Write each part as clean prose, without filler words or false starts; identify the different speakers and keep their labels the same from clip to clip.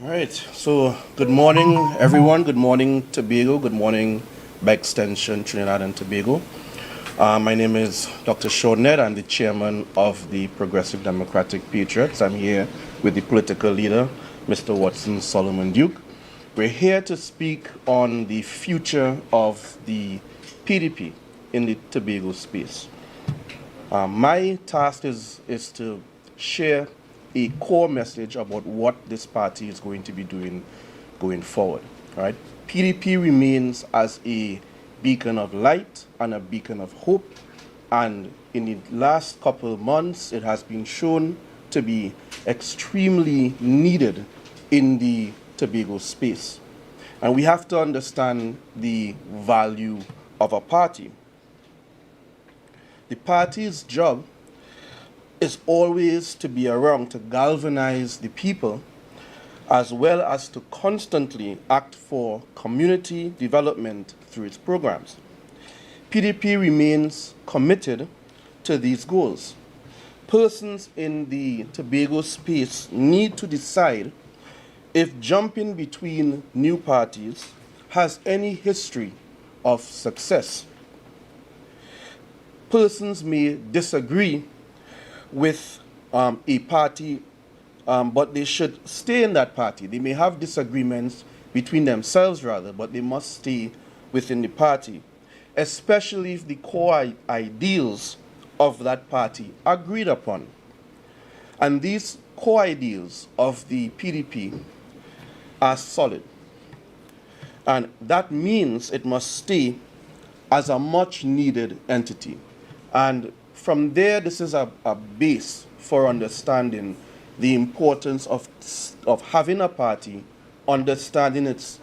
Speaker 1: All right, so good morning, everyone. Good morning, Tobago. Good morning, by extension, Trinidad and Tobago. My name is Dr. Ned. I'm the chairman of the Progressive Democratic Patriots. I'm here with the political leader, Mr. Watson Solomon Duke. We're here to speak on the future of the PDP in the Tobago space. My task is to share a core message about what this party is going to be doing going forward. All right? PDP remains as a beacon of light and a beacon of hope, and in the last couple of months, it has been shown to be extremely needed in the Tobago space. And we have to understand the value of a party. The party's job is always to be around to galvanize the people, as well as to constantly act for community development through its programs. PDP remains committed to these goals. Persons in the Tobago space need to decide if jumping between new parties has any history of success. Persons may disagree with a party, but they should stay in that party. They may have disagreements between themselves, rather, but they must stay within the party, especially if the core ideals of that party are agreed upon. And these core ideals of the PDP are solid. And that means it must stay as a much needed entity. And from there, this is a base for understanding the importance of having a party, understanding its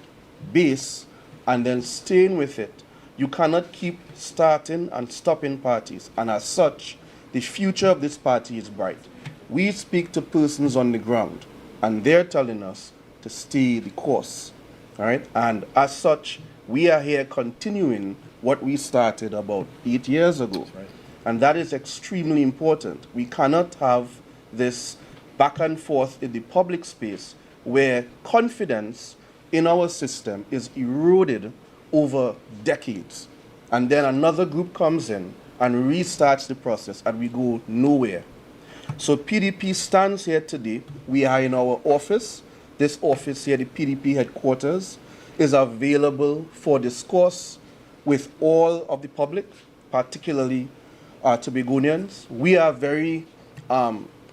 Speaker 1: base, and then staying with it. You cannot keep starting and stopping parties. And as such, the future of this party is bright. We speak to persons on the ground, and they're telling us to stay the course. All right? And as such, we are here continuing what we started about 8 years ago. Right. And that is extremely important. We cannot have this back and forth in the public space where confidence in our system is eroded over decades. And then another group comes in and restarts the process, and we go nowhere. So PDP stands here today. We are in our office. This office here, the PDP headquarters, is available for discourse with all of the public, particularly Tobagonians. We are very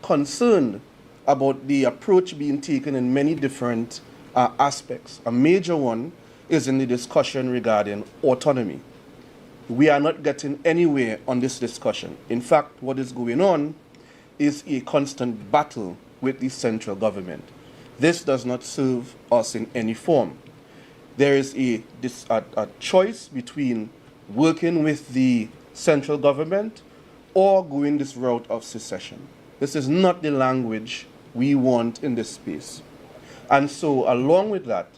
Speaker 1: concerned about the approach being taken in many different aspects. A major one is in the discussion regarding autonomy. We are not getting anywhere on this discussion. In fact, what is going on is a constant battle with the central government. This does not serve us in any form. There is a choice between working with the central government or going this route of secession. This is not the language we want in this space. And so along with that,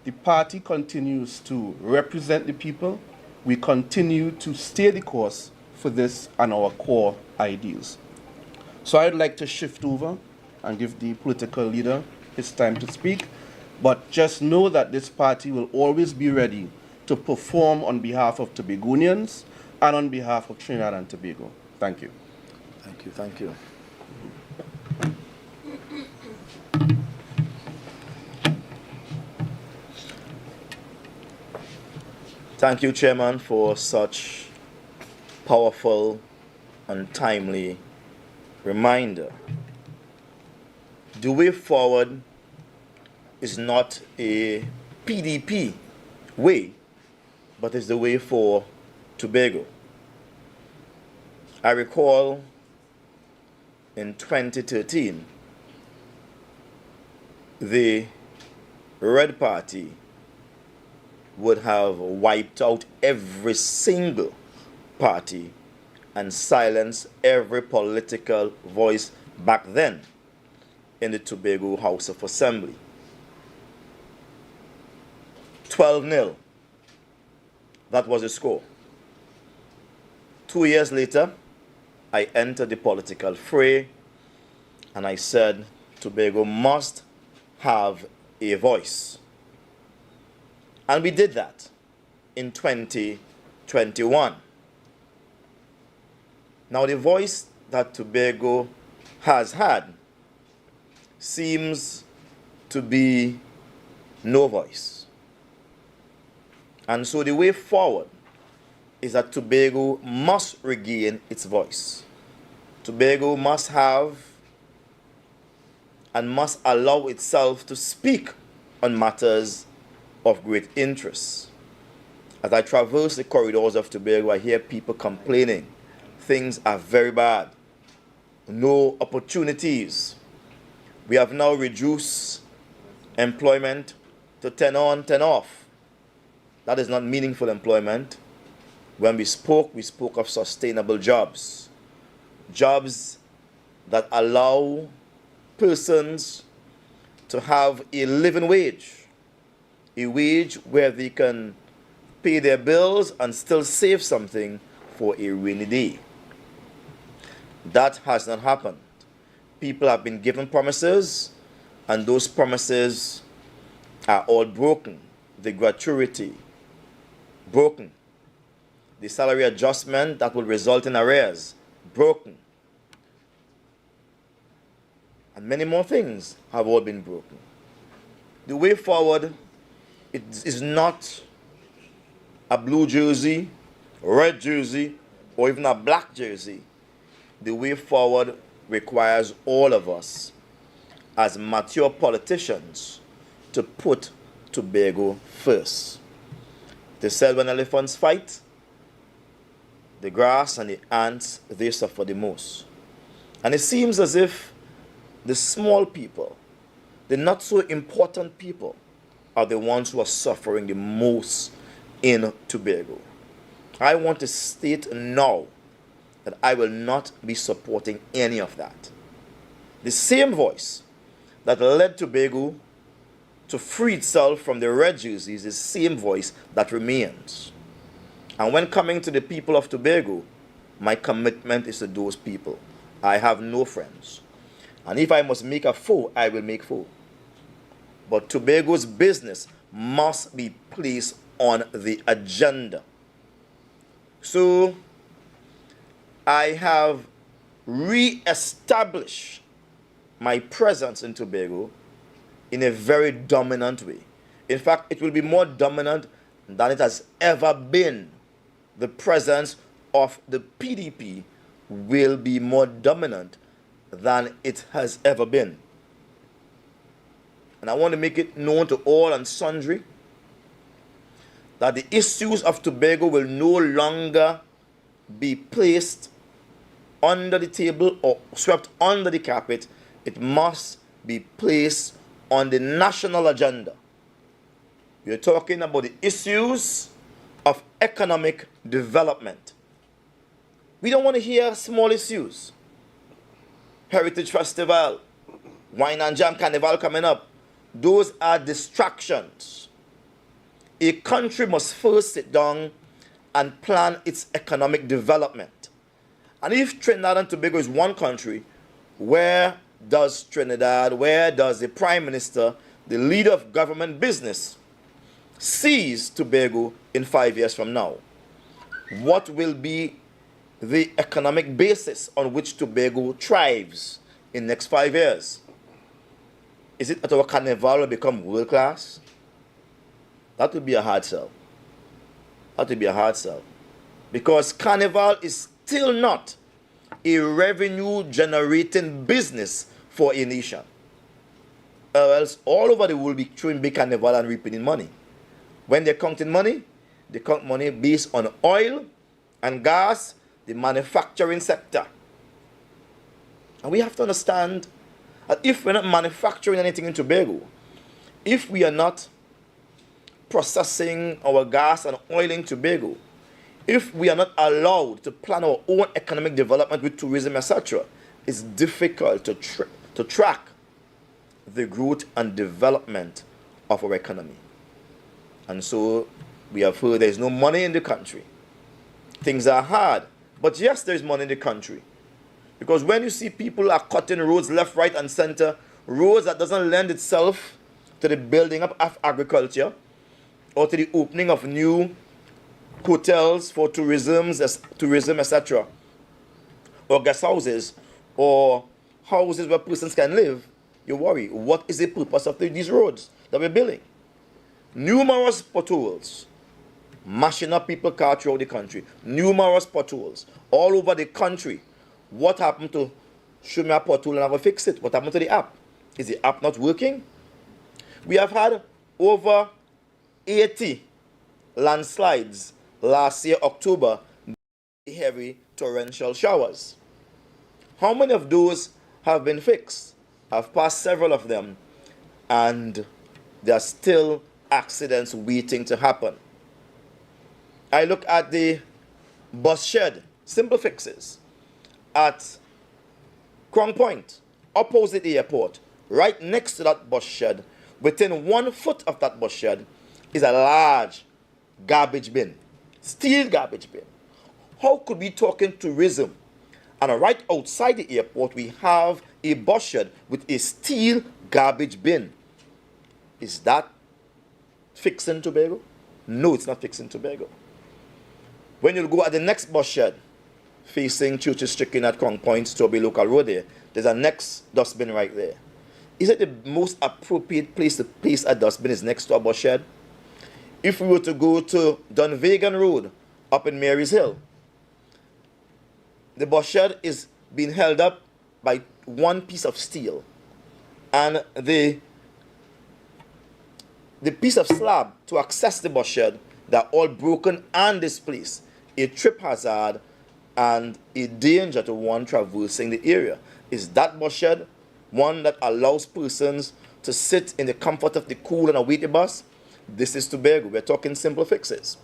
Speaker 1: the party continues to represent the people. We continue to stay the course for this and our core ideals. So I'd like to shift over and give the political leader his time to speak. But just know that this party will always be ready to perform on behalf of Tobagonians and on behalf of Trinidad and Tobago. Thank you.
Speaker 2: Thank you. Thank you. Thank you, Chairman, for such powerful and timely reminder. The way forward is not a PDP way, but is the way for Tobago. I recall in 2013, the Red Party would have wiped out every single party and silenced every political voice back then in the Tobago House of Assembly. 12-0. That was the score. 2 years later, I entered the political fray and I said Tobago must have a voice. And we did that in 2021. Now, the voice that Tobago has had seems to be no voice. And so the way forward is that Tobago must regain its voice. Tobago must have and must allow itself to speak on matters of great interest. As I traverse the corridors of Tobago, I hear people complaining. Things are very bad. No opportunities. We have now reduced employment to 10 on, 10 off. That is not meaningful employment. When we spoke of sustainable jobs. Jobs that allow persons to have a living wage. A wage where they can pay their bills and still save something for a rainy day. That has not happened. People have been given promises, and those promises are all broken. The gratuity, broken. The salary adjustment that will result in arrears, broken. And many more things have all been broken. The way forward, it is not a blue jersey, red jersey, or even a black jersey. The way forward requires all of us as mature politicians to put Tobago first. They said when elephants fight, the grass and the ants, they suffer the most. And it seems as if the small people, the not so important people, are the ones who are suffering the most in Tobago. I want to state now that I will not be supporting any of that. The same voice that led Tobago to free itself from the red jerseys is the same voice that remains. And when coming to the people of Tobago, my commitment is to those people. I have no friends. And if I must make a foe, I will make foe. But Tobago's business must be placed on the agenda. So I have re-established my presence in Tobago in a very dominant way. In fact, it will be more dominant than it has ever been. The presence of the PDP will be more dominant than it has ever been. And I want to make it known to all and sundry that the issues of Tobago will no longer be placed under the table or swept under the carpet. It must be placed on the national agenda. We are talking about the issues of economic development. We don't want to hear small issues. Heritage Festival, Wine and Jam Carnival coming up. Those are distractions. A country must first sit down and plan its economic development. And if Trinidad and Tobago is one country, where does Trinidad, where does the Prime Minister, the leader of government business, sees Tobago in 5 years from now? What will be the economic basis on which Tobago thrives in the next 5 years? Is it that our carnival will become world class? That would be a hard sell. That would be a hard sell. Because carnival is still not a revenue generating business for a nation. Or else all over the world be throwing big carnival and reaping money. When they're counting money, they count money based on oil and gas, the manufacturing sector. And we have to understand that if we're not manufacturing anything in Tobago, if we are not processing our gas and oil in Tobago, if we are not allowed to plan our own economic development with tourism, etc., it's difficult to track the growth and development of our economy. And so we have heard there's no money in the country. Things are hard. But yes, there's money in the country. Because when you see people are cutting roads left, right, and center, roads that doesn't lend itself to the building up of agriculture or to the opening of new hotels for tourism, etc., or guest houses, or houses where persons can live, you worry, what is the purpose of these roads that we're building? Numerous potholes, mashing up people's cars throughout the country. Numerous potholes all over the country. What happened to show me a pothole and I will fix it? What happened to the app? Is the app not working? We have had over 80 landslides last year, October, heavy torrential showers. How many of those have been fixed? I've passed several of them, and there are still accidents waiting to happen. I look at the bus shed, simple fixes, at Crown Point, opposite the airport, right next to that bus shed, within 1 foot of that bus shed, is a large garbage bin, steel garbage bin. How could we talk in tourism and right outside the airport we have a bus shed with a steel garbage bin? Is that fixing Tobago? No, it's not fixing Tobago. When you go at the next bus shed, facing Churches Chicken at Crown Point, Toby Local Road there's a next dustbin right there. Is it the most appropriate place to place a dustbin is next to a bus shed? If we were to go to Dunvegan Road up in Mary's Hill, the bus shed is being held up by one piece of steel, and the piece of slab to access the bus shed, they're all broken and displaced, a trip hazard and a danger to one traversing the area. Is that bus shed one that allows persons to sit in the comfort of the cool and await the bus? This is Tobago. We're talking simple fixes.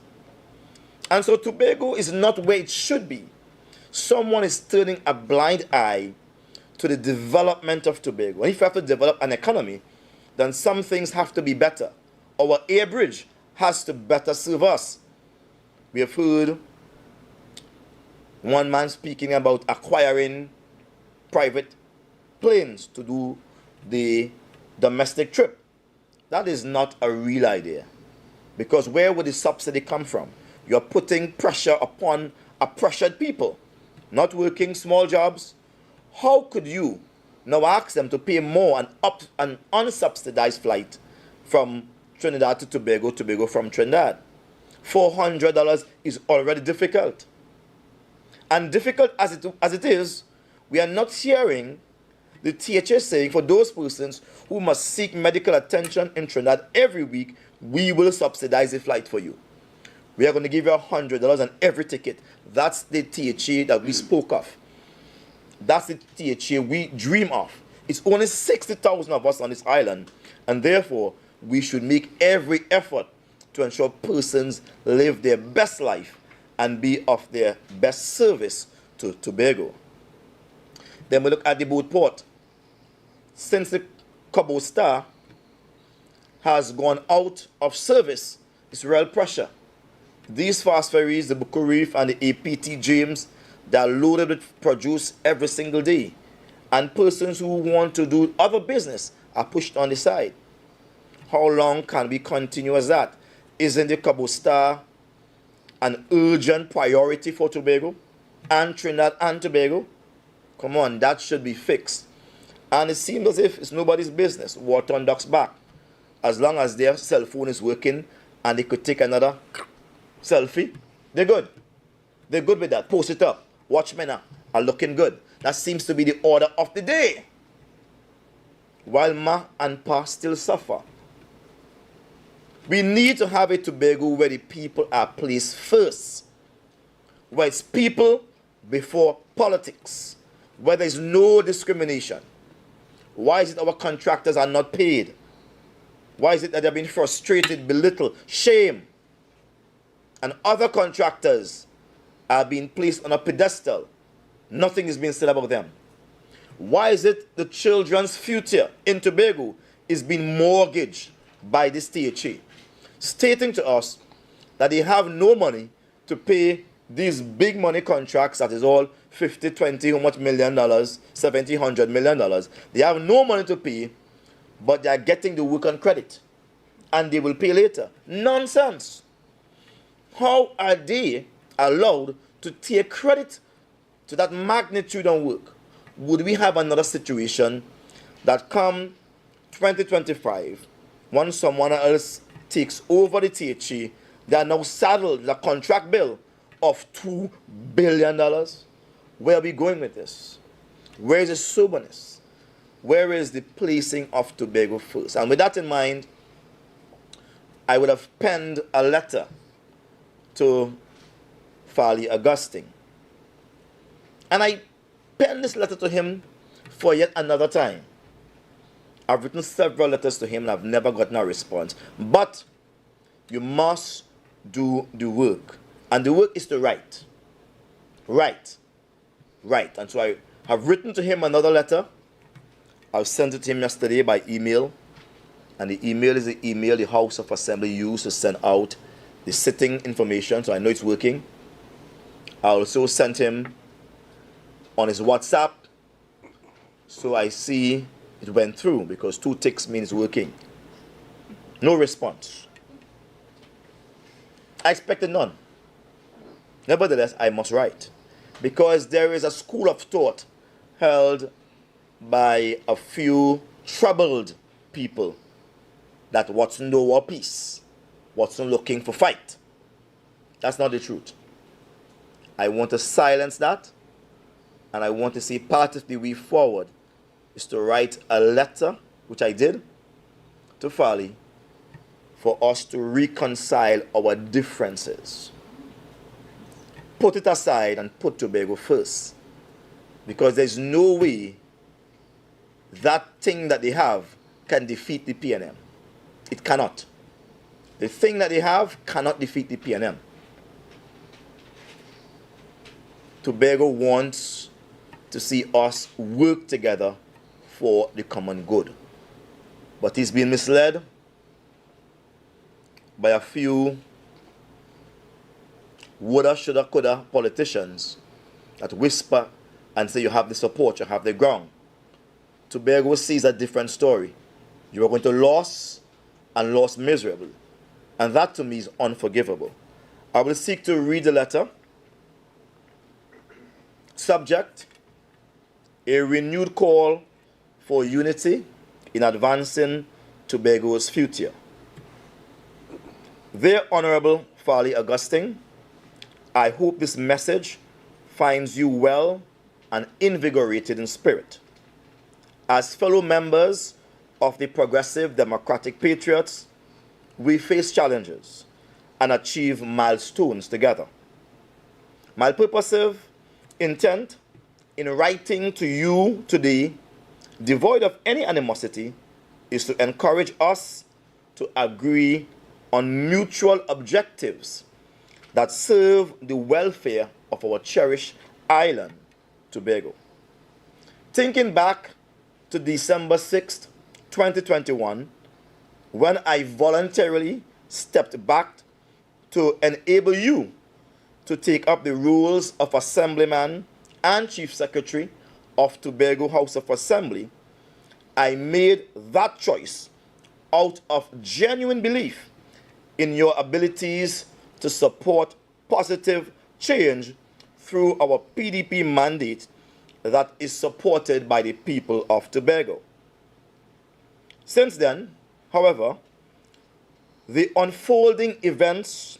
Speaker 2: And so Tobago is not where it should be. Someone is turning a blind eye to the development of Tobago. And if you have to develop an economy, then some things have to be better. Our air bridge has to better serve us. We have heard one man speaking about acquiring private planes to do the domestic trip. That is not a real idea, because where would the subsidy come from? You're putting pressure upon a pressured people, not working small jobs. How could you now ask them to pay more an unsubsidized flight from Trinidad to Tobago, Tobago from Trinidad? $400 is already difficult. And difficult as it is, we are not hearing the THS saying for those persons who must seek medical attention in Trinidad every week, we will subsidize the flight for you. We are going to give you $100 on every ticket. That's the THA that we spoke of. That's the THA we dream of. It's only 60,000 of us on this island, and therefore we should make every effort to ensure persons live their best life and be of their best service to Tobago. Then we look at the boat port. Since the Cabo Star has gone out of service, it's real pressure. These fast ferries, the Buku Reef and the APT James, they're loaded with produce every single day. And persons who want to do other business are pushed on the side. How long can we continue as that? Isn't the Cabo Star an urgent priority for Tobago and Trinidad and Tobago? Come on, that should be fixed. And it seems as if it's nobody's business. Water on ducks back. As long as their cell phone is working and they could take another selfie, they're good. They're good with that. Post it up. Watchmen are looking good. That seems to be the order of the day. While Ma and Pa still suffer. We need to have a Tobago where the people are placed first. Where it's people before politics. Where there is no discrimination. Why is it our contractors are not paid? Why is it that they're being frustrated, belittled, shamed? And other contractors are being placed on a pedestal. Nothing is being said about them. Why is it the children's future in Tobago is being mortgaged by this THA, stating to us that they have no money to pay these big money contracts that is all 50, 20, how much $1 million, 70, $100 million. They have no money to pay, but they are getting the work on credit, and they will pay later. Nonsense. How are they allowed to take credit to that magnitude on work? Would we have another situation that come 2025, once someone else takes over the THE, they are now saddled with a contract bill of $2 billion? Where are we going with this? Where is the soberness? Where is the placing of Tobago first? And with that in mind, I would have penned a letter to Farley Augustine. And I penned this letter to him for yet another time. I've written several letters to him and I've never gotten a response. But you must do the work. And the work is to write. Write. And so I have written to him another letter. I've sent it to him yesterday by email. And the email is the email the House of Assembly used to send out the sitting information, so I know it's working. I also sent him on his WhatsApp, so I see it went through, because 2 ticks means working. No response. I expected none. Nevertheless, I must write, because there is a school of thought held by a few troubled people that Watson know war peace, Watson looking for fight. That's not the truth. I want to silence that, and I want to see part of the way forward is to write a letter, which I did, to Farley, for us to reconcile our differences. Put it aside and put Tobago first, because there's no way that thing that they have can defeat the PNM. It cannot. The thing that they have cannot defeat the PNM. Tobago wants to see us work together for the common good. But he's been misled by a few woulda, shoulda, coulda politicians that whisper and say you have the support, you have the ground. Tobago sees a different story. You are going to lose, and lost miserably. And that to me is unforgivable. I will seek to read the letter. Subject: a renewed call for unity in advancing Tobago's future. Dear Honorable Farley Augustine, I hope this message finds you well and invigorated in spirit. As fellow members of the Progressive Democratic Patriots, we face challenges and achieve milestones together. My purposive intent in writing to you today, devoid of any animosity, is to encourage us to agree on mutual objectives that serve the welfare of our cherished island, Tobago. Thinking back to December 6th, 2021, when I voluntarily stepped back to enable you to take up the roles of Assemblyman and Chief Secretary of Tobago House of Assembly, I made that choice out of genuine belief in your abilities to support positive change through our PDP mandate that is supported by the people of Tobago. Since then, however, the unfolding events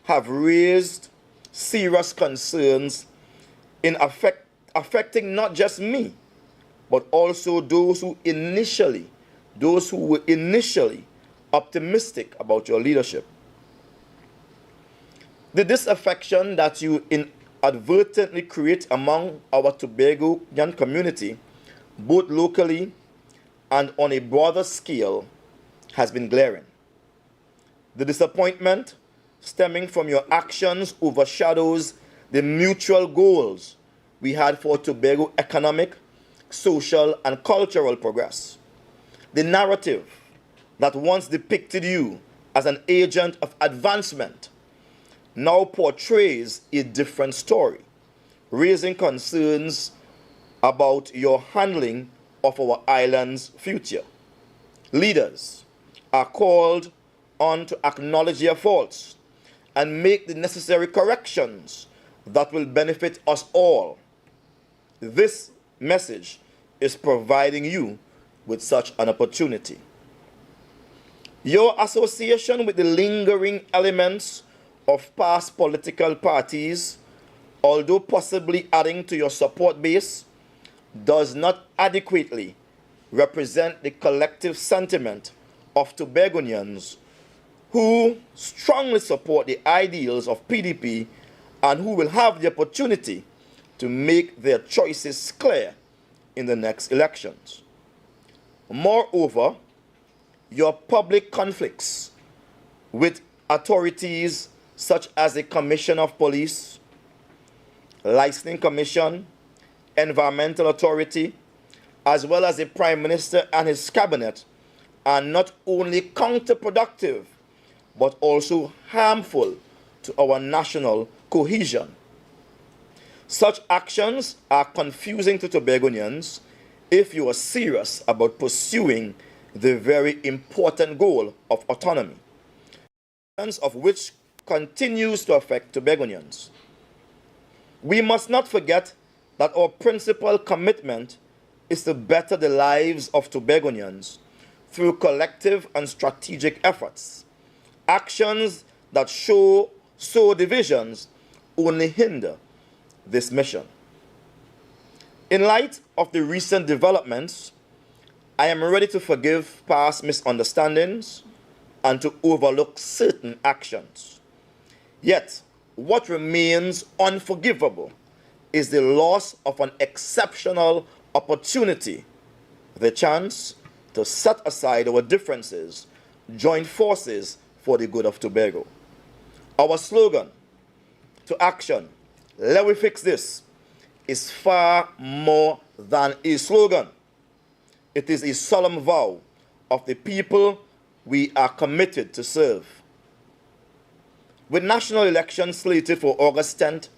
Speaker 2: have raised serious concerns in affecting not just me, but also those who were initially optimistic about your leadership. The disaffection that you inadvertently create among our Tobagoan community, both locally and on a broader scale, has been glaring. The disappointment stemming from your actions overshadows the mutual goals we had for Tobago economic, social, and cultural progress. The narrative that once depicted you as an agent of advancement now portrays a different story, raising concerns about your handling of our island's future. leaders are called on to acknowledge their faults and make the necessary corrections that will benefit us all. This message is providing you with such an opportunity. Your association with the lingering elements of past political parties, although possibly adding to your support base, does not adequately represent the collective sentiment of Tobagonians who strongly support the ideals of PDP and who will have the opportunity to make their choices clear in the next elections. Moreover, your public conflicts with authorities such as the Commission of Police, Licensing Commission, Environmental Authority, as well as the Prime Minister and his cabinet are not only counterproductive but also harmful to our national cohesion. Such actions are confusing to Tobagonians if you are serious about pursuing the very important goal of autonomy, of which continues to affect Tobagonians. We must not forget that our principal commitment is to better the lives of Tobagonians through collective and strategic efforts. Actions that sow divisions only hinder this mission. In light of the recent developments, I am ready to forgive past misunderstandings and to overlook certain actions. Yet, what remains unforgivable is the loss of an exceptional opportunity, the chance to set aside our differences, join forces for the good of Tobago. Our slogan, to action, let we fix this, is far more than a slogan. It is a solemn vow of the people we are committed to serve. With national elections slated for August 10th,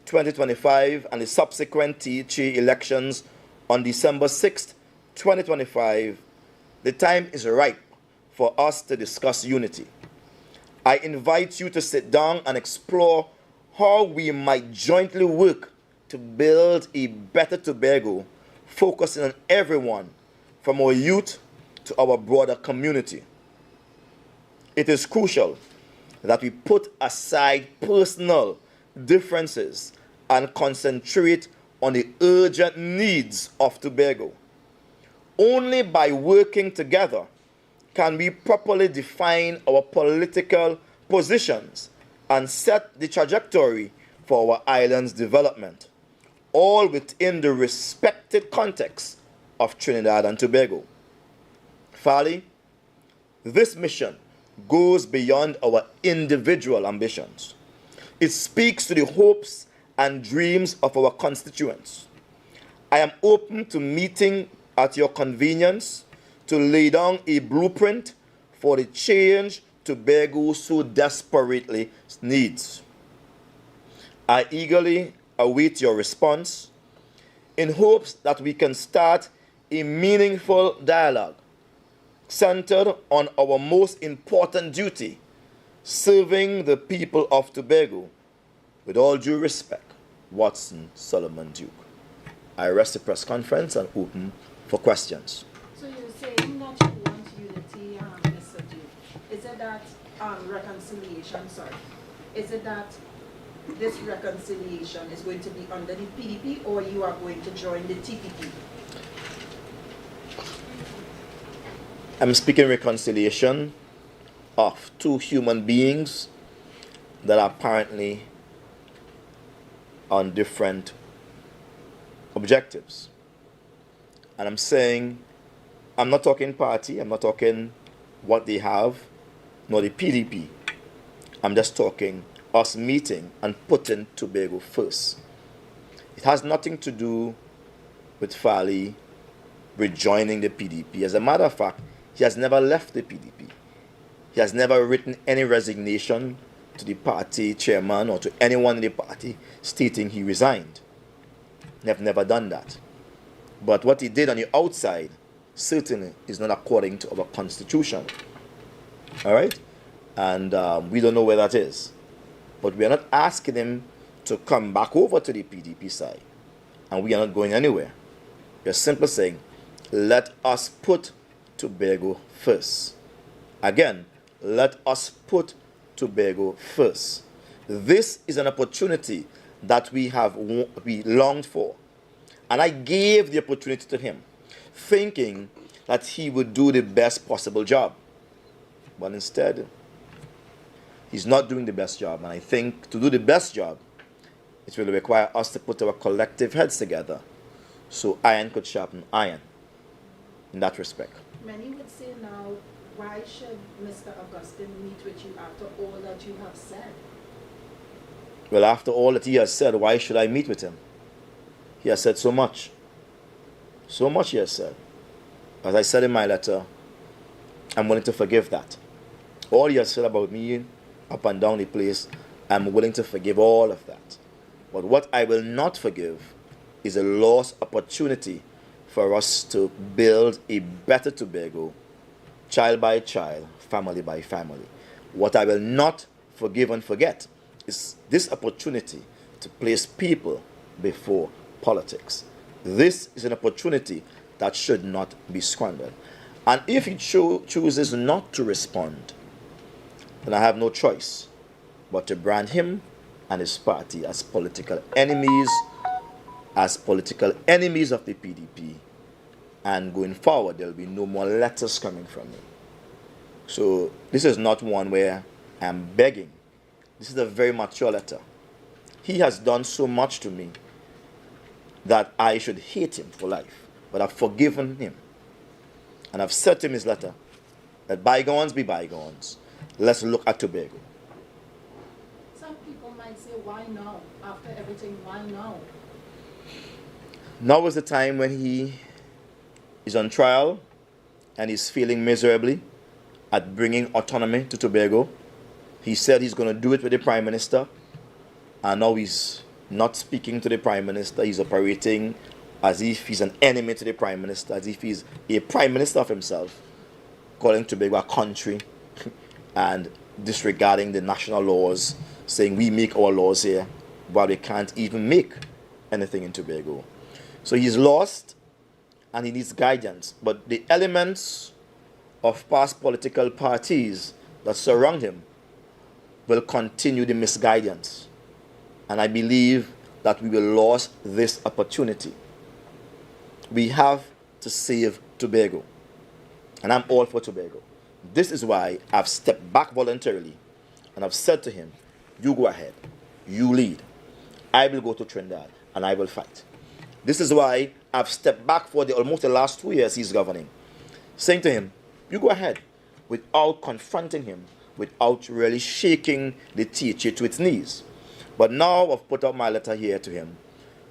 Speaker 2: 2025 and the subsequent THA elections on December 6th, 2025, the time is ripe for us to discuss unity. I invite you to sit down and explore how we might jointly work to build a better Tobago, focusing on everyone from our youth to our broader community. It is crucial that we put aside personal differences and concentrate on the urgent needs of Tobago. Only by working together can we properly define our political positions and set the trajectory for our island's development, all within the respected context of Trinidad and Tobago. Finally, this mission goes beyond our individual ambitions. It speaks to the hopes and dreams of our constituents. I am open to meeting at your convenience to lay down a blueprint for the change Tobago so desperately needs. I eagerly await your response in hopes that we can start a meaningful dialogue centered on our most important duty, serving the people of Tobago. With all due respect, Watson Solomon Duke. I rest the press conference and open for questions.
Speaker 3: So you're saying that you want unity, Mr. Duke. Is it that reconciliation, is it that this reconciliation is going to be under the PDP or you are going to join the TPP?
Speaker 2: I'm speaking reconciliation of two human beings that are apparently on different objectives. And I'm saying, I'm not talking party, I'm not talking what they have, nor the PDP. I'm just talking us meeting and putting Tobago first. It has nothing to do with Fali rejoining the PDP. As a matter of fact, he has never left the PDP. He has never written any resignation to the party chairman or to anyone in the party stating he resigned. They have never done that. But what he did on the outside certainly is not according to our constitution. All right? And we don't know where that is. But we are not asking him to come back over to the PDP side. And we are not going anywhere. We are simply saying, let us put Tobago first. Again, let us put Tobago first. This is an opportunity that we longed for. And I gave the opportunity to him, thinking that he would do the best possible job. But instead, he's not doing the best job. And I think to do the best job, it will require us to put our collective heads together so iron could sharpen iron in that respect.
Speaker 3: Many would say now, why should Mr. Augustine meet with you after all that you have said?
Speaker 2: Well, after all that he has said, why should I meet with him? He has said so much. So much he has said. As I said in my letter, I'm willing to forgive that. All he has said about me up and down the place, I'm willing to forgive all of that. But what I will not forgive is a lost opportunity for us to build a better Tobago, child by child, family by family. What I will not forgive and forget is this opportunity to place people before politics. This is an opportunity that should not be squandered. And if he chooses not to respond, then I have no choice but to brand him and his party as political enemies of the PDP. And going forward, there will be no more letters coming from me. So this is not one where I'm begging. This is a very mature letter. He has done so much to me that I should hate him for life. But I've forgiven him. And I've said to him in his letter, let bygones be bygones. Let's look at Tobago.
Speaker 3: Some people might say, why now? After everything, why now?
Speaker 2: Now is the time when he is on trial and he's failing miserably at bringing autonomy to Tobago. He said he's going to do it with the Prime Minister, and now he's not speaking to the Prime Minister. He's operating as if he's an enemy to the Prime Minister, as if he's a Prime Minister of himself, calling Tobago a country and disregarding the national laws, saying we make our laws here, but we can't even make anything in Tobago. So he's lost and he needs guidance. But the elements of past political parties that surround him will continue the misguidance. And I believe that we will lose this opportunity. We have to save Tobago. And I'm all for Tobago. This is why I've stepped back voluntarily and I've said to him, you go ahead, you lead. I will go to Trinidad and I will fight. This is why I've stepped back for almost the last 2 years he's governing, saying to him, you go ahead, without confronting him, without really shaking the THA to its knees. But now I've put out my letter here to him,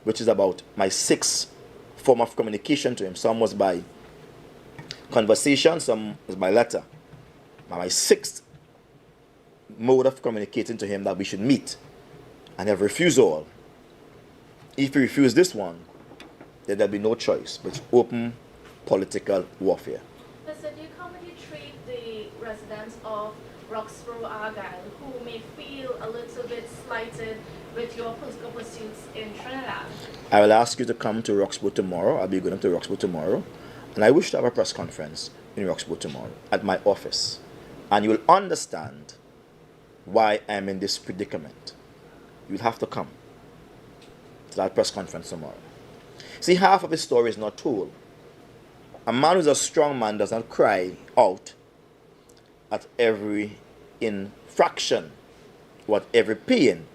Speaker 2: which is about my sixth form of communication to him. Some was by conversation, some was by letter. My sixth mode of communicating to him that we should meet, and have refused all. If he refused this one, then there'll be no choice but open political warfare.
Speaker 4: Mr. Do you commonly treat the residents of Roxborough, Argyle, who may feel a little bit slighted with your political pursuits in Trinidad?
Speaker 2: I will ask you to come to Roxborough tomorrow. I'll be going to Roxborough tomorrow. And I wish to have a press conference in Roxborough tomorrow at my office. And you will understand why I'm in this predicament. You'll have to come to that press conference tomorrow. See, half of the story is not told. A man who's a strong man does not cry out at every infraction or at every pain.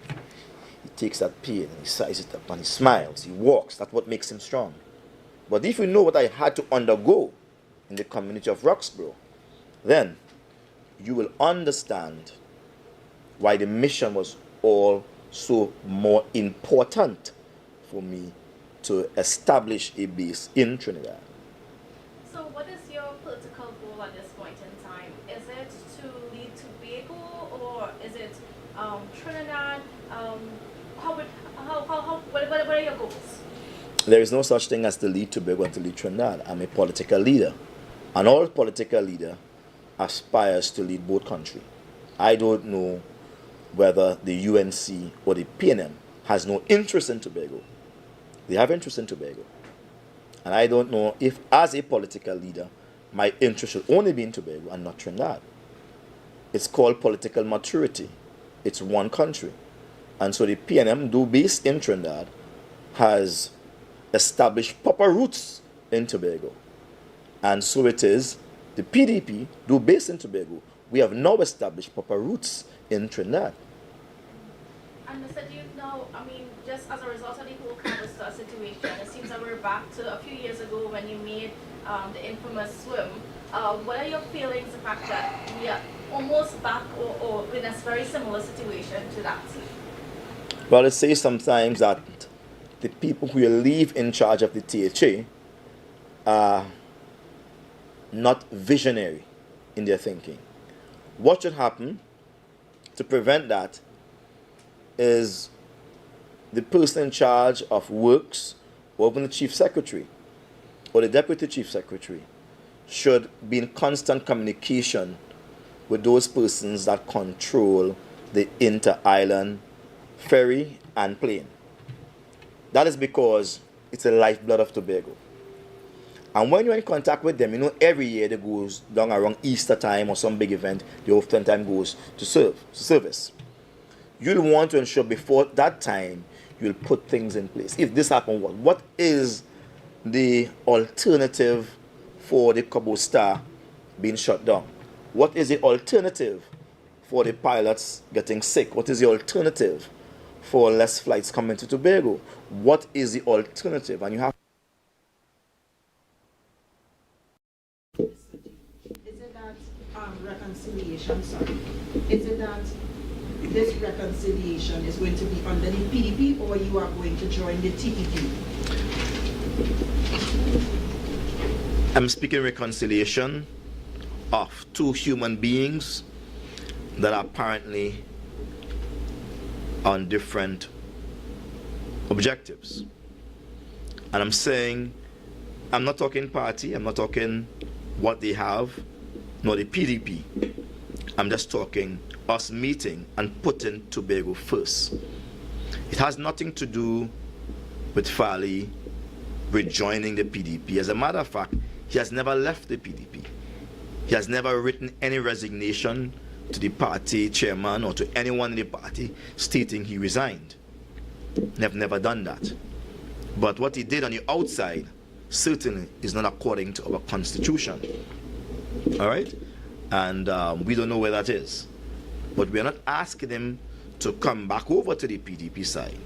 Speaker 2: He takes that pain and he sizes it up and he smiles, he walks. That's what makes him strong. But if you know what I had to undergo in the community of Roxborough, then you will understand why the mission was all so more important for me to establish a base in Trinidad.
Speaker 4: So what is your political goal at this point in time? Is it to lead Tobago or is it Trinidad? What are your goals?
Speaker 2: There is no such thing as to lead Tobago and to lead Trinidad. I'm a political leader. And all political leader aspires to lead both countries. I don't know whether the UNC or the PNM has no interest in Tobago. They have interest in Tobago. And I don't know if, as a political leader, my interest should only be in Tobago and not Trinidad. It's called political maturity. It's one country. And so the PNM, though based in Trinidad, has established proper roots in Tobago. And so it is the PDP, though based in Tobago, we have now established proper roots in Trinidad.
Speaker 4: And Mr. Duke, now, I mean, just as a result of the whole Canvas situation, it seems that we're back to a few years ago when you made the infamous swim. What are your feelings, the fact that we are almost back or in a very similar situation to that?
Speaker 2: Well, it says sometimes that the people who will leave in charge of the THA are not visionary in their thinking. What should happen to prevent that is the person in charge of works, or even the chief secretary or the deputy chief secretary, should be in constant communication with those persons that control the inter-island ferry and plane. That is because it's the lifeblood of Tobago. And when you're in contact with them, you know, every year they goes down around Easter time or some big event, the oftentimes goes to service. You'll want to ensure before that time you'll put things in place. If this happens, what is the alternative for the Cabo Star being shut down? What is the alternative for the pilots getting sick? What is the alternative for less flights coming to Tobago? What is the alternative? And you have
Speaker 3: Is it that reconciliation, sorry, is it that this reconciliation is going to be under the PDP or you are going to join the TPP?
Speaker 2: I'm speaking reconciliation of two human beings that are apparently on different objectives. And I'm saying, I'm not talking party, I'm not talking what they have, nor the PDP. I'm just talking us meeting and putting Tobago first. It has nothing to do with Fali rejoining the PDP. As a matter of fact, he has never left the PDP. He has never written any resignation to the party chairman or to anyone in the party stating he resigned. They've never done that. But what he did on the outside certainly is not according to our constitution. All right? And we don't know where that is. But we are not asking him to come back over to the PDP side.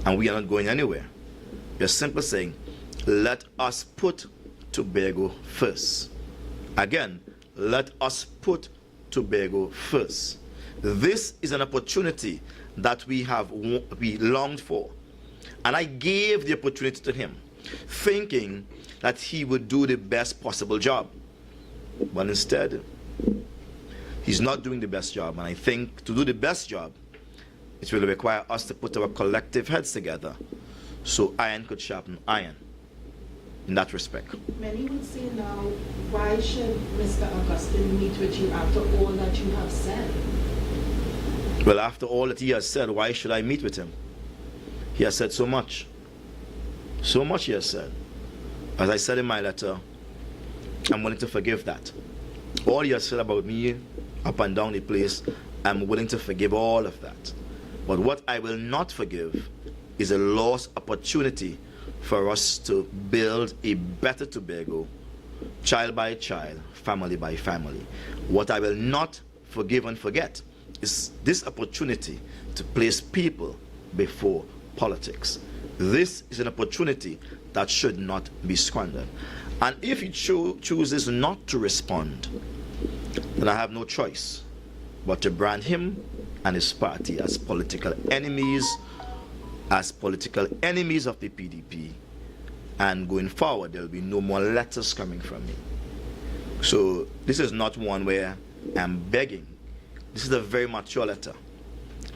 Speaker 2: And we are not going anywhere. We are simply saying, let us put Tobago first. Again, let us put Tobago first. This is an opportunity that we longed for. And I gave the opportunity to him, thinking that he would do the best possible job. But instead, he's not doing the best job. And I think to do the best job, it will require us to put our collective heads together so iron could sharpen iron in that respect.
Speaker 3: Many would say now, why should Mr. Augustine meet with you after all that you have said?
Speaker 2: Well, after all that he has said, why should I meet with him? He has said so much. So much he has said. As I said in my letter, I'm willing to forgive that. All he has said about me up and down the place, I'm willing to forgive all of that. But what I will not forgive is a lost opportunity for us to build a better Tobago, child by child, family by family. What I will not forgive and forget is this opportunity to place people before politics. This is an opportunity that should not be squandered. And if he chooses not to respond, then I have no choice but to brand him and his party as political enemies of the PDP. And going forward, there will be no more letters coming from me. So this is not one where I'm begging. This is a very mature letter.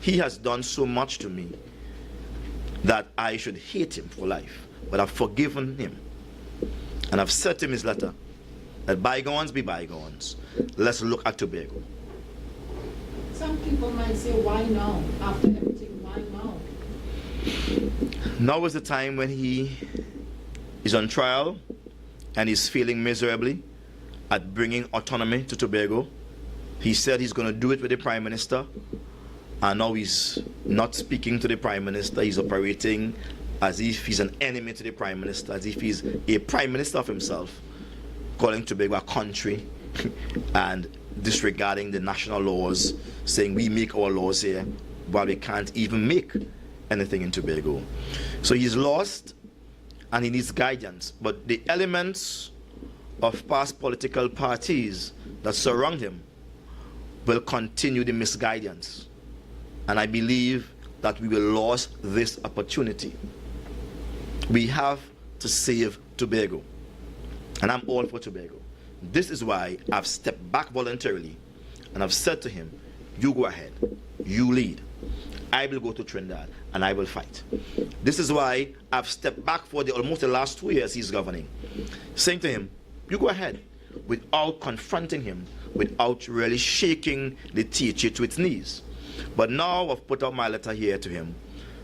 Speaker 2: He has done so much to me that I should hate him for life. but I've forgiven him. And I've said to him in his letter, let bygones be bygones. Let's look at Tobago.
Speaker 3: Some people might say, why now? After everything, why now?
Speaker 2: Now is the time when he is on trial and he's failing miserably at bringing autonomy to Tobago. He said he's going to do it with the Prime Minister, and now he's not speaking to the Prime Minister. He's operating as if he's an enemy to the Prime Minister, as if he's a Prime Minister of himself, calling Tobago a country and disregarding the national laws, saying we make our laws here, while we can't even make anything in Tobago. So he's lost and he needs guidance. But the elements of past political parties that surround him will continue the misguidance. And I believe that we will lose this opportunity. We have to save Tobago. And I'm all for Tobago. This is why I've stepped back voluntarily and I've said to him, you go ahead, you lead. I will go to Trinidad and I will fight. This is why I've stepped back for almost the last 2 years he's governing, saying to him, you go ahead, without confronting him, without really shaking the THA to its knees. But now I've put out my letter here to him,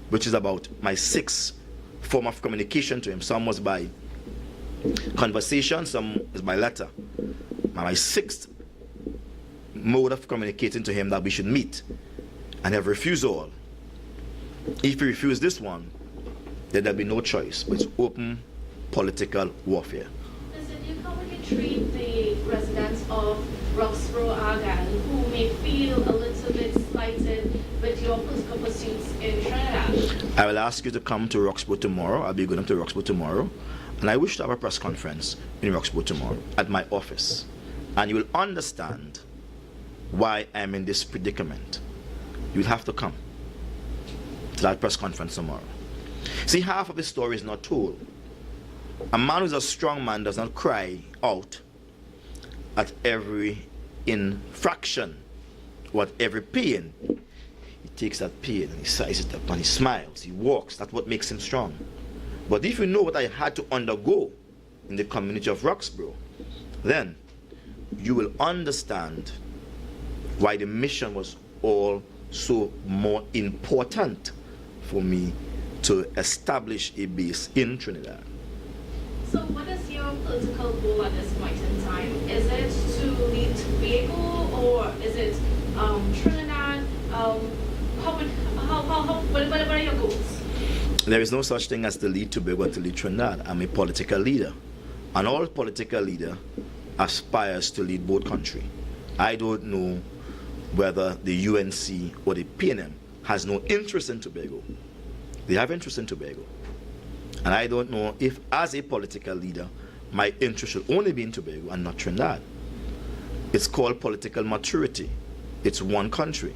Speaker 2: which is about my 6th form of communication to him. Some was by conversation, some is by letter. My 6th mode of communicating to him that we should meet, and have refused all. If he refused this one, then there'll be no choice. It's open political warfare.
Speaker 4: How would you treat the residents of Roxborough, Argyle, who may feel a little bit slighted with your political pursuits in Trinidad?
Speaker 2: I will ask you to come to Roxborough tomorrow. I'll be going up to Roxborough tomorrow. And I wish to have a press conference in Roxborough tomorrow at my office. And you will understand why I'm in this predicament. You'll have to come to that press conference tomorrow. See, half of the story is not told. A man who's a strong man does not cry out at every infraction or at every pain. He takes that pain and he sizes it up and he smiles, he walks. That's what makes him strong. But if you know what I had to undergo in the community of Roxborough, then you will understand why the mission was all so more important for me to establish a base in Trinidad.
Speaker 4: So what is your political goal at this point in time? Is it to lead Tobago or is it Trinidad? What are your goals?
Speaker 2: There is no such thing as to lead Tobago or to lead Trinidad. I'm a political leader. And all political leader aspires to lead both countries. I don't know whether the UNC or the PNM has no interest in Tobago. They have interest in Tobago. And I don't know if, as a political leader, my interest should only be in Tobago and not Trinidad. It's called political maturity. It's one country.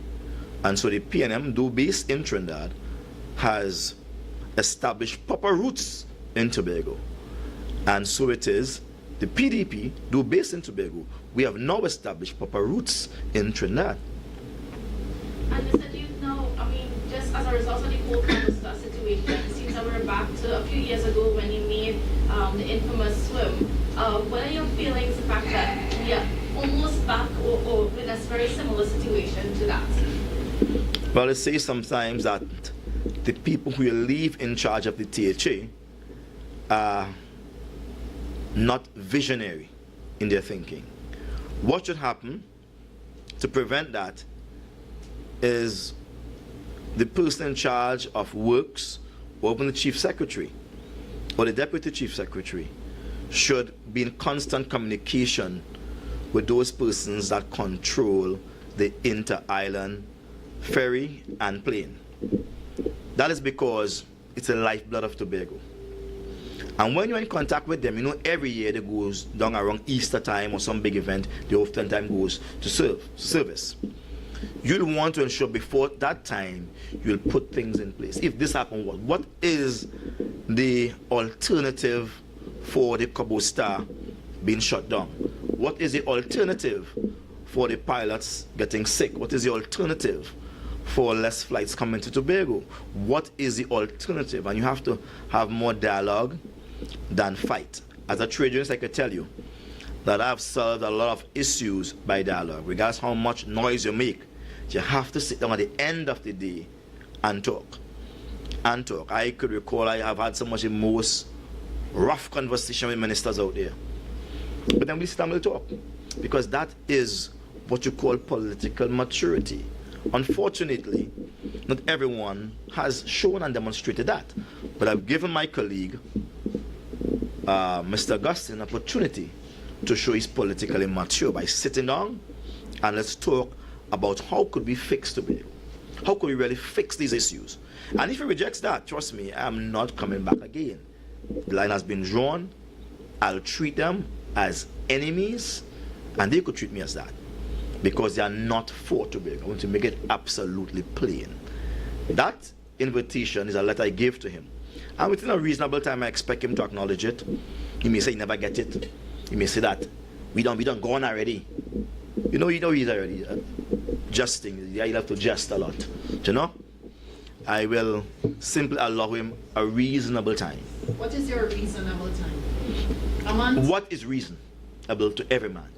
Speaker 2: And so the PNM, though based in Trinidad, has established proper roots in Tobago. And so it is the PDP, though based in Tobago, we have now established proper roots in Trinidad.
Speaker 4: And Mr. Duke, now, I mean, just as a result of the whole Canvas situation, it seems that we're back to a few years ago when you made the infamous swim. What are your feelings, the fact that we are almost back or in a very similar situation to that?
Speaker 2: Well, it says sometimes that the people who leave in charge of the THA are not visionary in their thinking. What should happen to prevent that is the person in charge of works, or even the chief secretary or the deputy chief secretary, should be in constant communication with those persons that control the inter-island ferry and plane. That is because it's the lifeblood of Tobago. And when you're in contact with them, you know, every year they goes down around Easter time or some big event, they oftentimes goes to service. You'll want to ensure before that time you'll put things in place. If this happens, what is the alternative for the Cabo Star being shut down? What is the alternative for the pilots getting sick? What is the alternative for less flights coming to Tobago. What is the alternative? And you have to have more dialogue than fight. As a trade unionist, I can tell you that I've solved a lot of issues by dialogue. Regardless how much noise you make, you have to sit down at the end of the day and talk. And talk. I could recall I have had so much the most rough conversation with ministers out there. But then we sit and we'll talk. Because that is what you call political maturity. Unfortunately, not everyone has shown and demonstrated that. But I've given my colleague, Mr. Augustine, an opportunity to show he's politically mature by sitting down and let's talk about how could we fix Tobago. How could we really fix these issues? And if he rejects that, trust me, I'm not coming back again. The line has been drawn. I'll treat them as enemies, and they could treat me as that, because they are not for Tobago. I want to make it absolutely plain. That invitation is a letter I gave to him. And within a reasonable time, I expect him to acknowledge it. He may say he never get it. He may say that we done gone already. You know he's already jesting. Yeah, he'll have to jest a lot. You know? I will simply allow him a reasonable time.
Speaker 3: What is your reasonable time? A month?
Speaker 2: What is reasonable to every man?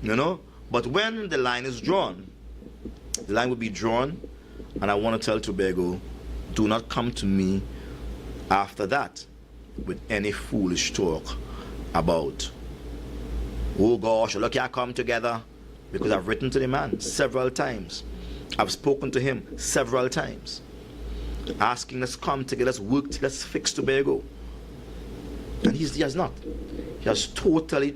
Speaker 2: You know? But when the line is drawn, the line will be drawn, and I want to tell Tobago, do not come to me after that with any foolish talk about, oh gosh, look, I come together. Because I've written to the man several times. I've spoken to him several times, asking us come together, let's work together, let's fix Tobago. And he has not. He has totally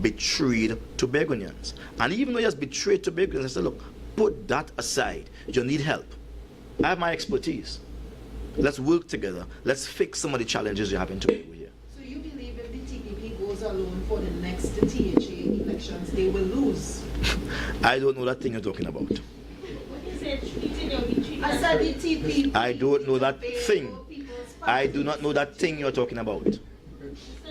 Speaker 2: betrayed Tobagonians. And even though he has betrayed Tobagonians, I said, look, put that aside. You need help. I have my expertise. Let's work together. Let's fix some of the challenges you have in Tobago here.
Speaker 3: So you believe if the TPP goes alone for the next THA elections, they will lose?
Speaker 2: I don't know that thing you're talking about.
Speaker 4: What is it? Treating or retreating?
Speaker 3: I said the TPP.
Speaker 2: I don't know that thing. I do not know that thing you're talking about.
Speaker 4: So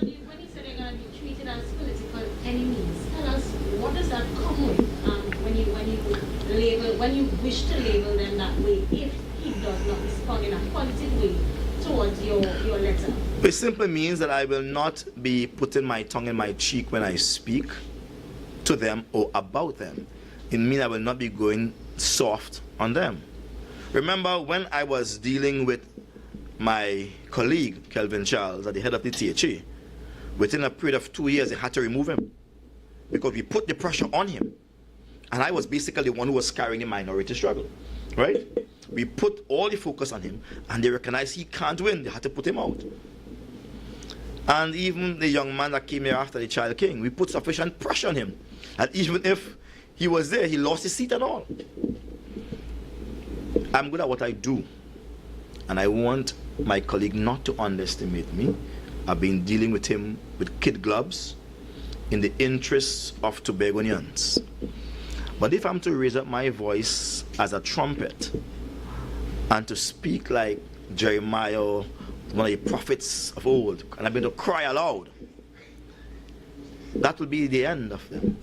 Speaker 4: when you say they're going to be treated as political enemies, tell us, what does that come with when you wish to label them that way, if he does not respond in a positive way towards your letter?
Speaker 2: It simply means that I will not be putting my tongue in my cheek when I speak to them or about them. It means I will not be going soft on them. Remember when I was dealing with my colleague, Kelvin Charles, at the head of the THA, within a period of 2 years, they had to remove him because we put the pressure on him. And I was basically the one who was carrying the minority struggle, right? We put all the focus on him, and they recognized he can't win. They had to put him out. And even the young man that came here after the Child King, we put sufficient pressure on him. And even if he was there, he lost his seat and all. I'm good at what I do. And I want my colleague not to underestimate me. I've been dealing with him with kid gloves in the interests of Tobagonians. But if I'm to raise up my voice as a trumpet and to speak like Jeremiah, one of the prophets of old, and I've been to cry aloud, that will be the end of them.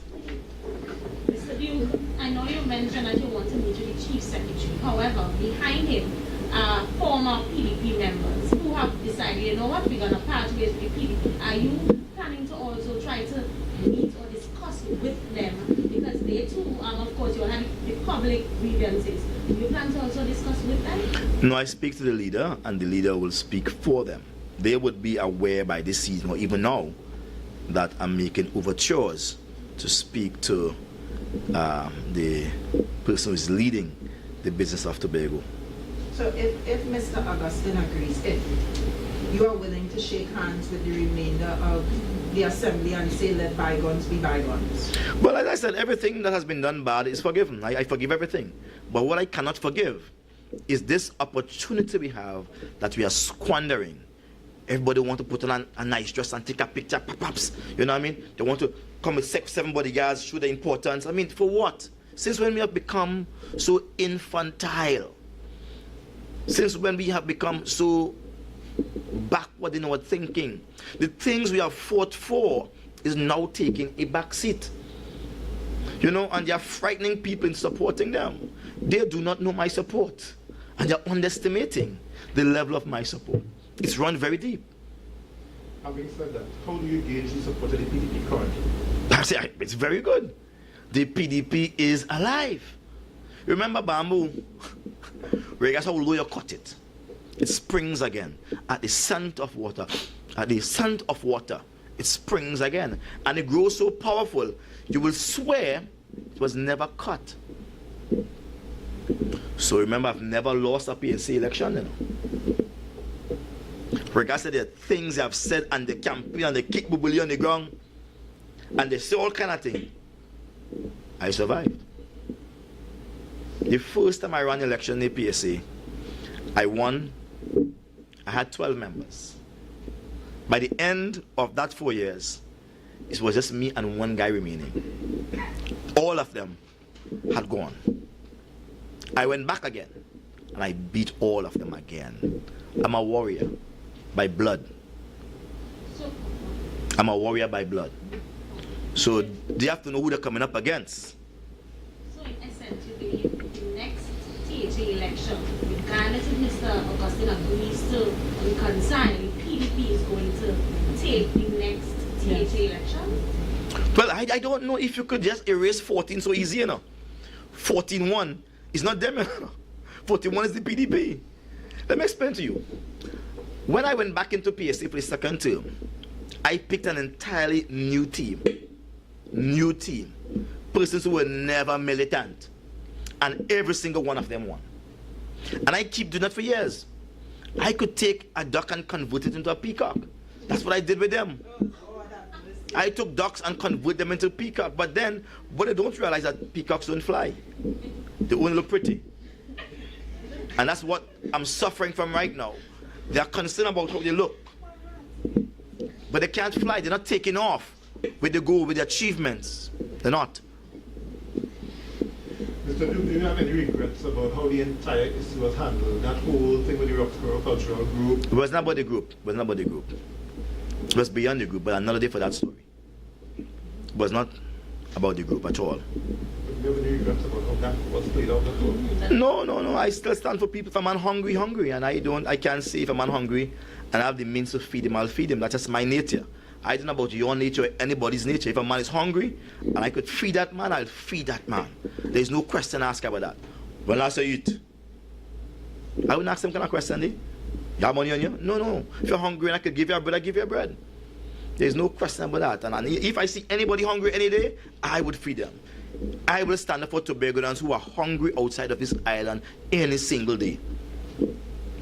Speaker 4: Mr. Duke, I know you mentioned that you want to meet with the Chief Secretary. However, behind him are former PDP members who have decided, you know what, we're going to part ways with the PDP. Are you planning to also try to meet or discuss with them? Because they too, of course, you will have the public grievances. Do you plan to also discuss with them?
Speaker 2: No, I speak to the leader, and the leader will speak for them. They would be aware by this season, or even now, that I'm making overtures to speak to the person who is leading the business of Tobago.
Speaker 3: So if Mr. Augustine agrees, if you are willing to shake hands with the remainder of the assembly and say let bygones be bygones?
Speaker 2: Well, as I said, everything that has been done bad is forgiven. I forgive everything. But what I cannot forgive is this opportunity we have that we are squandering. Everybody want to put on a nice dress and take a picture, perhaps. You know what I mean? They want to come with 6-7 bodyguards, show the importance. I mean, for what? Since when we have become so infantile? Since when we have become so backward in our thinking? The things we have fought for is now taking a back seat. You know, and they are frightening people in supporting them. They do not know my support, and they're underestimating the level of my support. It's run very deep.
Speaker 5: Having said that, how do you gauge the support of the PDP currently?
Speaker 2: It's very good. The PDP is alive. Remember bamboo? Regardless how low you cut it, it springs again. At the scent of water, at the scent of water, it springs again. And it grows so powerful, you will swear it was never cut. So remember, I've never lost a PNC election, you know. Regardless of the things I've said and the campaign and they kick bubuli on the ground and they say all kind of thing, I survived. The first time I ran election in the PSA, I won. I had 12 members. By the end of that 4 years, it was just me and one guy remaining. All of them had gone. I went back again, and I beat all of them again. I'm a warrior by blood. I'm a warrior by blood. So they have to know who they're coming up against.
Speaker 6: So in essence, you believe the next THA election, regardless if Mr. Augustine agrees to reconcile, the PDP is going to take the next THA election?
Speaker 2: Well, I don't know if you could just erase 14 so easy, you know. 14-1 is not them, you know. 14-1 is the PDP. Let me explain to you. When I went back into PSC for the second term, I picked an entirely new team. New team. Persons who were never militant. And every single one of them won. And I keep doing that for years. I could take a duck and convert it into a peacock. That's what I did with them. I took ducks and convert them into peacock. But then, what they don't realize that peacocks don't fly. They only look pretty. And that's what I'm suffering from right now. They are concerned about how they look. But they can't fly. They're not taking off with the goal, with the achievements. They're not.
Speaker 5: Mr. Duke, do you have any regrets about how the entire issue was handled? That whole thing with the Roxborough Cultural Group?
Speaker 2: It was not about the group. It was not about the group. It was beyond the group, but another day for that story. It was not about the group at all.
Speaker 5: Do you have any regrets about how that was played out?
Speaker 2: No. I still stand for people. If a man hungry, and I can't say if a man hungry and I have the means to feed him, I'll feed him. That's just my nature. I don't know about your nature or anybody's nature. If a man is hungry and I could feed that man, I'll feed that man. There's no question asked about that. When last I eat, I wouldn't ask them kind of question, eh? You have money on you? No. If you're hungry and I could give you a bread, I give you a bread. There's no question about that. And if I see anybody hungry any day, I would feed them. I will stand up for Tobagonians who are hungry outside of this island any single day.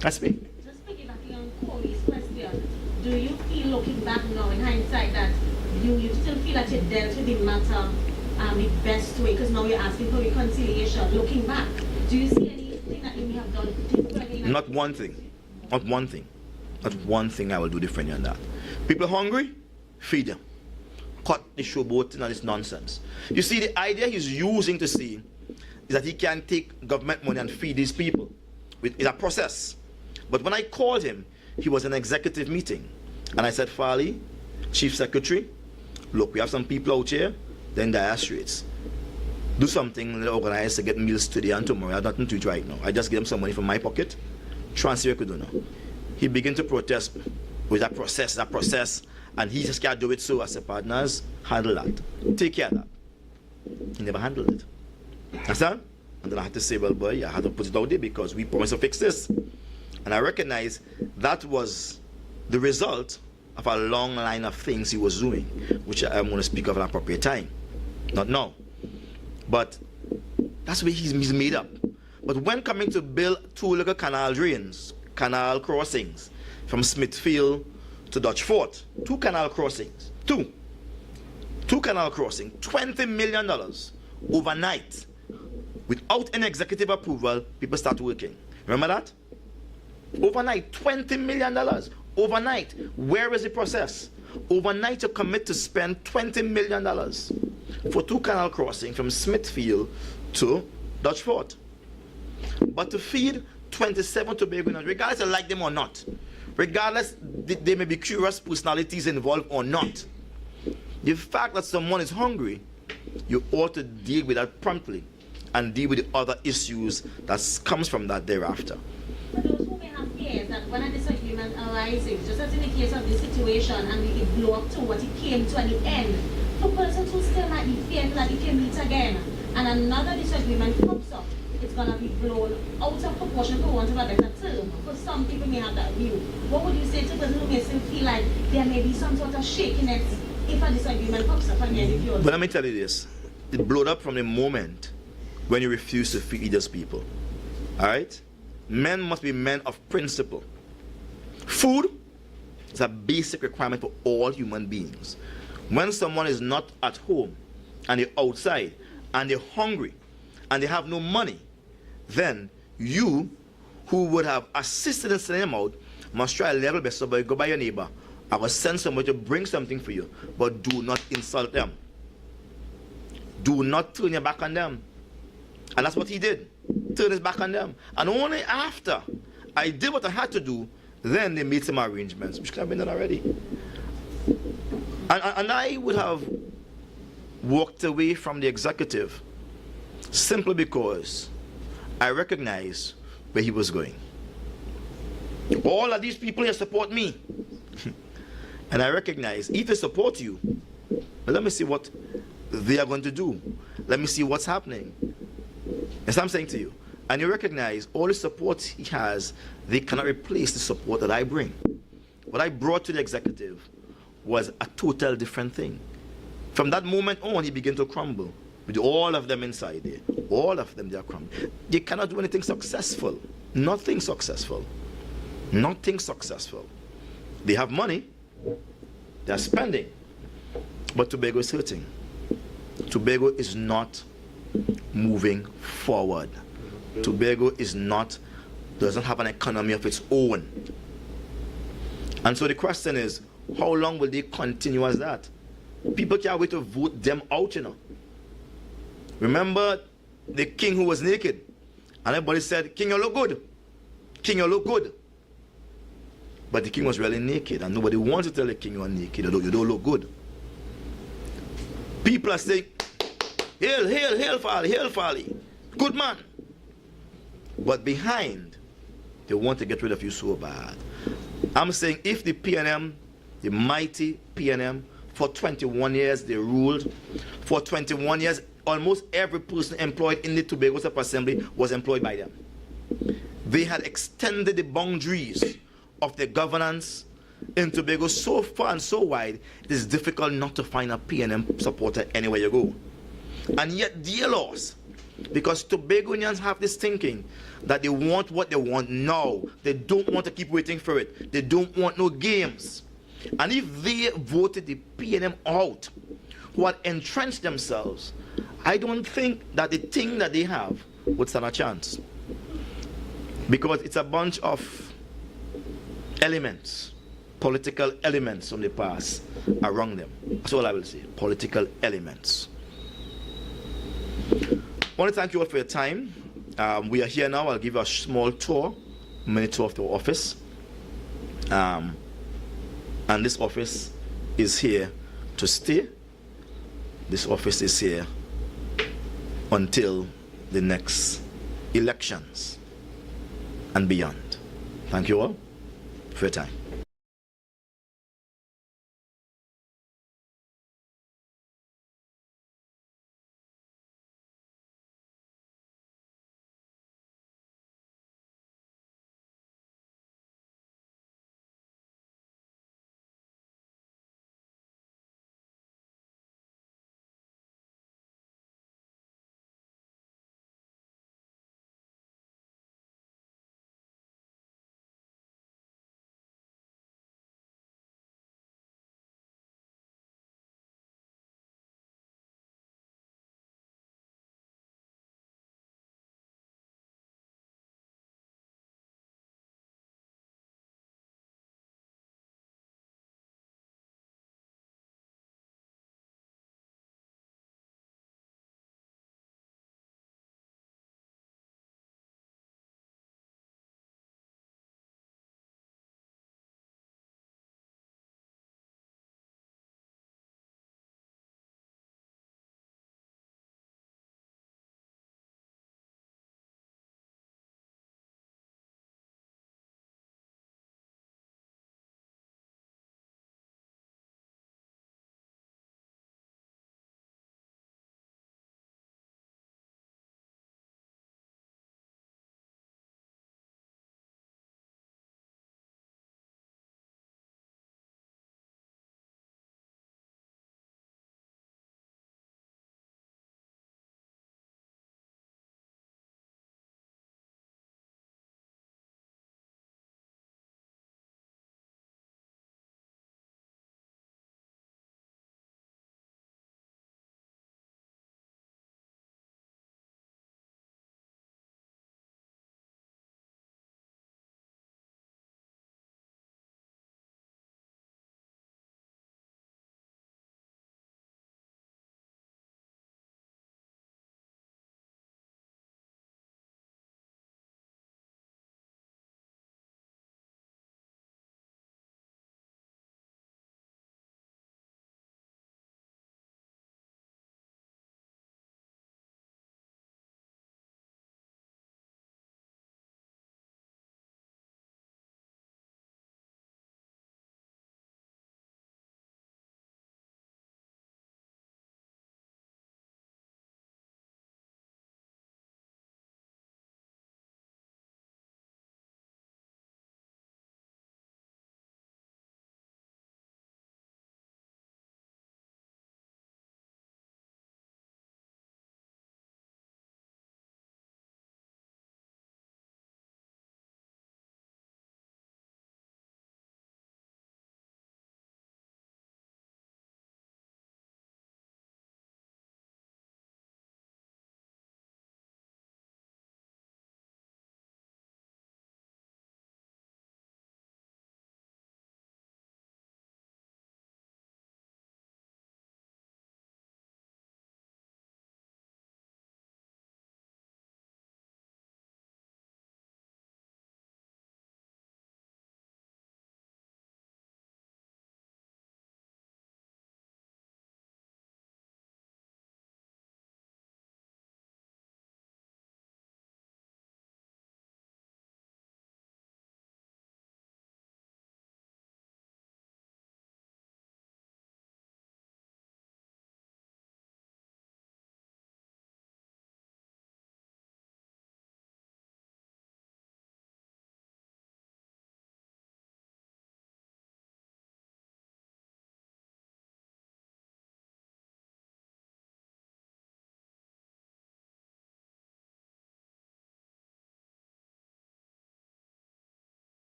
Speaker 2: That's me.
Speaker 6: Just piggybacking on Corey's question, do you feel, looking back now in hindsight, that you still feel that you dealt with the matter the best way? Because now you're asking for reconciliation. Looking back, do you see anything that you may have done differently?
Speaker 2: Not one thing. Not one thing. Not one thing I will do differently on that. People hungry? Feed them. Cut the showboat and all this nonsense. You see, the idea he's using to see is that he can take government money and feed these people. It's a process. But when I called him, he was in an executive meeting. And I said, Farley, Chief Secretary, look, we have some people out here, they're in dire straits. Do something, organize to get meals today and tomorrow. I have nothing to eat right now. I just give them some money from my pocket, transfer to now. He began to protest with that process, and he just can't do it. So I said, partners, handle that. Take care of that. He never handled it. Understand? And then I had to say, well, boy, I had to put it out there because we promised to fix this. And I recognize that was the result of a long line of things he was doing, which I'm going to speak of at an appropriate time. Not now. But that's where he's made up. But when coming to build two little canal drains, canal crossings, from Smithfield to Dutch Fort, two canal crossings, two canal crossings, $20 million overnight, without any executive approval, people start working. Remember that? Overnight, $20 million. Overnight. Where is the process? Overnight, you commit to spend $20 million for two canal crossings from Smithfield to Dutch Fort. But to feed 27 Tobagonians, regardless of like them or not, regardless they may be curious personalities involved or not, the fact that someone is hungry, you ought to deal with that promptly and deal with the other issues that comes from that thereafter.
Speaker 6: For those who may have fears that when a disagreement arises, just as in the case of this situation, and it blew up to what it came to at the end, for persons who still might be fearing that it can meet again, and another disagreement pops up, it's going to be blown out of proportion, for want of a better term. For some people may have that view. What would you say to persons who may still feel like there may be some sort of shakiness if a disagreement pops up again? If you're
Speaker 2: But let me tell you this. It blew up from the moment when you refuse to feed those people. Alright? Men must be men of principle. Food is a basic requirement for all human beings. When someone is not at home and they're outside and they're hungry and they have no money, then you, who would have assisted in sending them out, must try a level best. So go by your neighbor. I will send somebody to bring something for you, but do not insult them. Do not turn your back on them. And that's what he did. Turn his back on them. And only after I did what I had to do, then they made some arrangements, which could have been done already. And I would have walked away from the executive simply because I recognize where he was going. All of these people here support me. And I recognize if they support you, let me see what they are going to do. Let me see what's happening. That's what I'm saying to you. And you recognize all the support he has, they cannot replace the support that I bring. What I brought to the executive was a total different thing. From that moment on, he began to crumble. With all of them inside there. All of them, they are crumbling. They cannot do anything successful. Nothing successful. Nothing successful. They have money. They are spending. But Tobago is hurting. Tobago is not moving forward. Tobago is not, doesn't have an economy of its own. And so the question is, how long will they continue as that? People can't wait to vote them out, you know. Remember the king who was naked? And everybody said, King, you look good. King, you look good. But the king was really naked, and nobody wants to tell the king you are naked, you don't look good. People are saying, hail, hail, hail, Folly, hail, Folly. Good man. But behind, they want to get rid of you so bad. I'm saying if the PNM, the mighty PNM, for 21 years they ruled, for 21 years, almost every person employed in the Tobago Sub-Assembly was employed by them. They had extended the boundaries of their governance in Tobago so far and so wide, it is difficult not to find a PNM supporter anywhere you go. And yet, dear laws, because Tobagonians have this thinking that they want what they want now. They don't want to keep waiting for it. They don't want no games. And if they voted the PNM out, who had entrenched themselves, I don't think that the thing that they have would stand a chance. Because it's a bunch of elements, political elements from the past around them. That's all I will say, political elements. I want to thank you all for your time. We are here now. I'll give you a small tour, mini tour of the office. And this office is here to stay. This office is here until the next elections and beyond. Thank you all for your time.